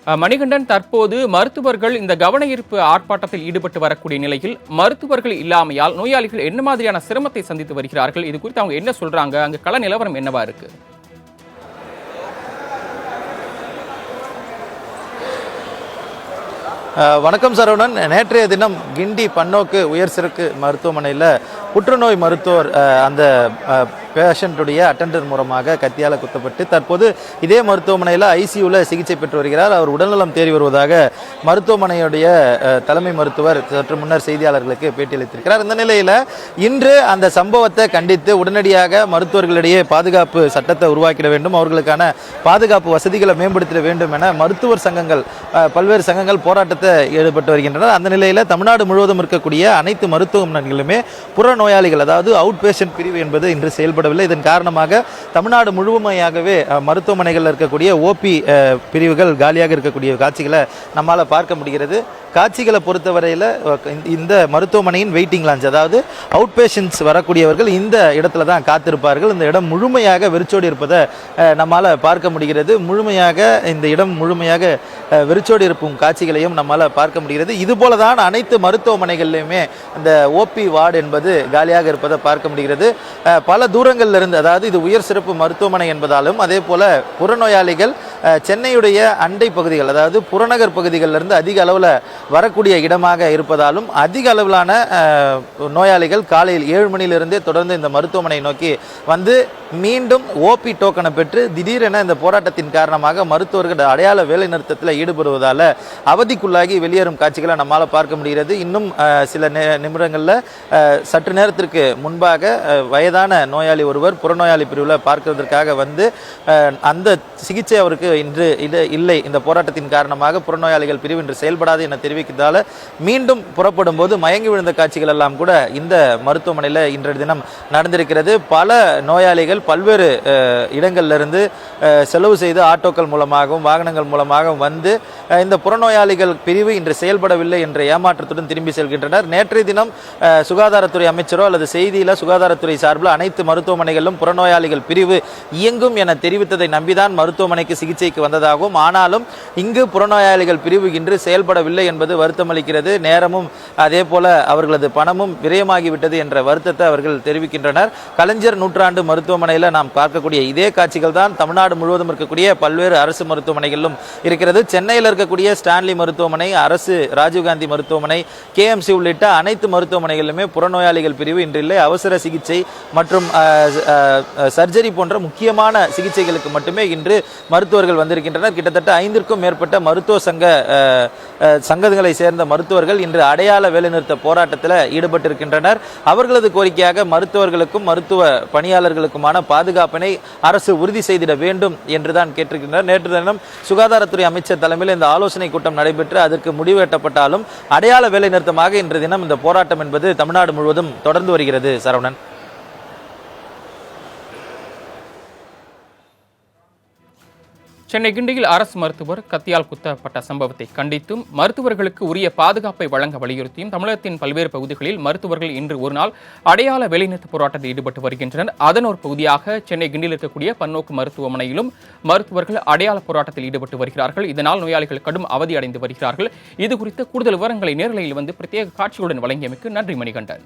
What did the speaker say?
மணிகண்டன், தற்போது மருத்துவர்கள் இந்த கவன ஈர்ப்பு ஆர்ப்பாட்டத்தில் ஈடுபட்டு வரக்கூடிய நிலையில் மருத்துவர்கள் இல்லாமையால் நோயாளிகள் என்ன மாதிரியான சிரமத்தை சந்தித்து வருகிறார்கள்? இது குறித்து அவங்க என்ன சொல்றாங்க? அங்கு கள நிலவரம் என்னவா இருக்கு? வணக்கம் சரவணன். நேற்றைய தினம் கிண்டி பன்னோக்கு உயர் சிறப்பு மருத்துவமனையில் புற்றுநோய் மருத்துவர் அந்த பேஷண்ட்டுடைய அட்டெண்டர் மூலமாக கத்தியால் குத்தப்பட்டு தற்போது இதே மருத்துவமனையில் ஐசியூவில் சிகிச்சை பெற்று வருகிறார். அவர் உடல்நலம் தேறி வருவதாக மருத்துவமனையுடைய தலைமை மருத்துவர் சற்று முன்னர் செய்தியாளர்களுக்கு பேட்டியளித்திருக்கிறார். இந்த நிலையில் இன்று அந்த சம்பவத்தை கண்டித்து உடனடியாக மருத்துவர்களிடையே பாதுகாப்பு சட்டத்தை உருவாக்கிட வேண்டும், அவர்களுக்கான பாதுகாப்பு வசதிகளை மேம்படுத்திட வேண்டும் என மருத்துவர் சங்கங்கள் பல்வேறு சங்கங்கள் போராட்டத்தை ஈடுபட்டு வருகின்றனர். அந்த நிலையில் தமிழ்நாடு முழுவதும் இருக்கக்கூடிய அனைத்து மருத்துவமனைகளுமே புறநோயாளிகள், அதாவது அவுட் பேஷண்ட் பிரிவு என்பது இன்று செயல்படவில்லை. இதன் காரணமாக தமிழ்நாடு முழுமையாகவே மருத்துவமனைகளில் இருக்கக்கூடிய ஓபி பிரிவுகள் காலியாக இருக்கக்கூடிய காட்சிகளை நம்மால் பார்க்க முடிகிறது. காட்சிகளை பொறுத்தவரையில் இந்த மருத்துவமனையின் வெயிட்டிங் லான்ச், அதாவது அவுட் பேஷண்ட்ஸ் வரக்கூடியவர்கள் இந்த இடத்துல தான் காத்திருப்பார்கள். இந்த இடம் முழுமையாக வெறிச்சோடி இருப்பதை நம்மால் பார்க்க முடிகிறது. இந்த இடம் முழுமையாக வெறிச்சோடி இருக்கும் காட்சிகளையும் நம்மால் பார்க்க முடிகிறது. இதுபோல தான் அனைத்து மருத்துவமனைகளிலுமே இந்த ஓபி வார்டு என்பது காலியாக இருப்பதை பார்க்க முடிகிறது. பல தூரங்களில் இருந்து, அதாவது இது உயர் சிறப்பு மருத்துவமனை என்பதாலும் அதே போல புறநோயாளிகள் சென்னையுடைய அண்டை பகுதிகள், அதாவது புறநகர் பகுதிகளிலிருந்து அதிக அளவில் வரக்கூடிய இடமாக இருப்பதாலும் அதிக அளவிலான நோயாளிகள் காலையில் 7 மணியிலிருந்தே தொடர்ந்து இந்த மருத்துவமனை நோக்கி வந்து மீண்டும் ஓபி டோக்கனை பெற்று திடீரென இந்த போராட்டத்தின் காரணமாக மருத்துவர்கள் அடையாள வேலை நிறுத்தத்தில் ஈடுபடுவதால் அவதிக்குள்ளாகி வெளியேறும் காட்சிகளை நம்மால் பார்க்க முடிகிறது. இன்னும் சில நிமிடங்களில் சற்று நேரத்திற்கு முன்பாக வயதான நோயாளி ஒருவர் புறநோயாளி பிரிவில் பார்க்கிறதற்காக வந்து அந்த சிகிச்சை அவருக்கு இன்று இல்லை, இந்த போராட்டத்தின் காரணமாக புறநோயாளிகள் பிரிவு இன்று செயல்படாது என தெரிவிக்கிறதால மீண்டும் புறப்படும் போது மயங்கி விழுந்த காட்சிகள் எல்லாம் கூட இந்த மருத்துவமனையில் இன்றைய தினம் நடந்திருக்கிறது. பல நோயாளிகள் பல்வேறு இடங்களிலிருந்து செலவு செய்து ஆட்டோக்கள் மூலமாகவும் வாகனங்கள் மூலமாகவும் வந்து இந்த புறநோயாளிகள் பிரிவு இன்று செயல்படவில்லை என்ற ஏமாற்றத்துடன் திரும்பி செல்கின்றனர். நேற்றைய தினம் சுகாதாரத்துறை அமைச்சரோ அல்லது செய்தியில் சுகாதாரத்துறை சார்பில் அனைத்து மருத்துவமனைகளிலும் புறநோயாளிகள் பிரிவு இயங்கும் என தெரிவித்ததை நம்பிதான் மருத்துவமனைக்கு சிகிச்சைக்கு வந்ததாகவும், ஆனாலும் இங்கு புறநோயாளிகள் பிரிவு இன்று செயல்படவில்லை என்பது வருத்தம் அளிக்கிறது. நேரமும் அதே போல அவர்களது பணமும் விரயமாகிவிட்டது என்ற வருத்தத்தை அவர்கள் தெரிவிக்கின்றனர். கலைஞர் நூற்றாண்டு மருத்துவமனையில் நாம் பார்க்கக்கூடிய இதே காட்சிகள் தான் தமிழ்நாடு முழுவதும் இருக்கக்கூடிய பல்வேறு அரசு மருத்துவமனைகளிலும் இருக்கிறது. சென்னையில் இருக்கக்கூடிய ஸ்டான்லி மருத்துவமனை, அரசு ராஜீவ்காந்தி மருத்துவமனை, KMC உள்ளிட்ட அனைத்து மருத்துவமனைகளிலுமே புறநோயாளிகள் பிரிவு இன்றில்லை. அவசர சிகிச்சை மற்றும் சர்ஜரி போன்ற முக்கியமான சிகிச்சைகளுக்கு மட்டுமே இன்று மருத்துவர்கள் வந்திருக்கின்றனர். கிட்டத்தட்ட 5க்கும் மேற்பட்ட மருத்துவ சங்கங்களை சேர்ந்த மருத்துவர்கள் இன்று அடையாள வேலைநிறுத்த போராட்டத்தில் ஈடுபட்டிருக்கின்றனர். அவர்களது கோரிக்கையாக மருத்துவர்களுக்கும் மருத்துவ பணியாளர்களுக்குமான பாதுகாப்பினை அரசு உறுதி செய்திட வேண்டும் என்றுதான் கேட்டிருக்கின்றனர். நேற்று தினம் சுகாதாரத்துறை அமைச்சர் தலைமையில் இந்த ஆலோசனை கூட்டம் நடைபெற்று அதற்கு முடிவு எட்டப்பட்டாலும் அடையாள வேலைநிறுத்தமாக இன்று தினம் இந்த போராட்டம் என்பது தமிழ்நாடு முழுவதும் தொடர்ந்து வருகிறது. சரவணன். சென்னை கிண்டியில் அரசு மருத்துவர் கத்தியால் குத்தப்பட்ட சம்பவத்தை கண்டித்தும் மருத்துவர்களுக்கு உரிய பாதுகாப்பை வழங்க வலியுறுத்தியும் தமிழகத்தின் பல்வேறு பகுதிகளில் மருத்துவர்கள் இன்று ஒரு நாள் அடையாள வேலைநிறுத்த போராட்டத்தில் ஈடுபட்டு வருகின்றனர். அதன் ஒரு பகுதியாக சென்னை கிண்டியில் இருக்கக்கூடிய பன்னோக்கு மருத்துவமனையிலும் மருத்துவர்கள் அடையாள போராட்டத்தில் ஈடுபட்டு வருகிறார்கள். இதனால் நோயாளிகள் கடும் அவதி அடைந்து வருகிறார்கள். இது குறித்த கூடுதல் விவரங்களை நேரலையில் வந்து பிரத்யேக காட்சியுடன் வழங்கியமைக்கு நன்றி மணிகண்டன்.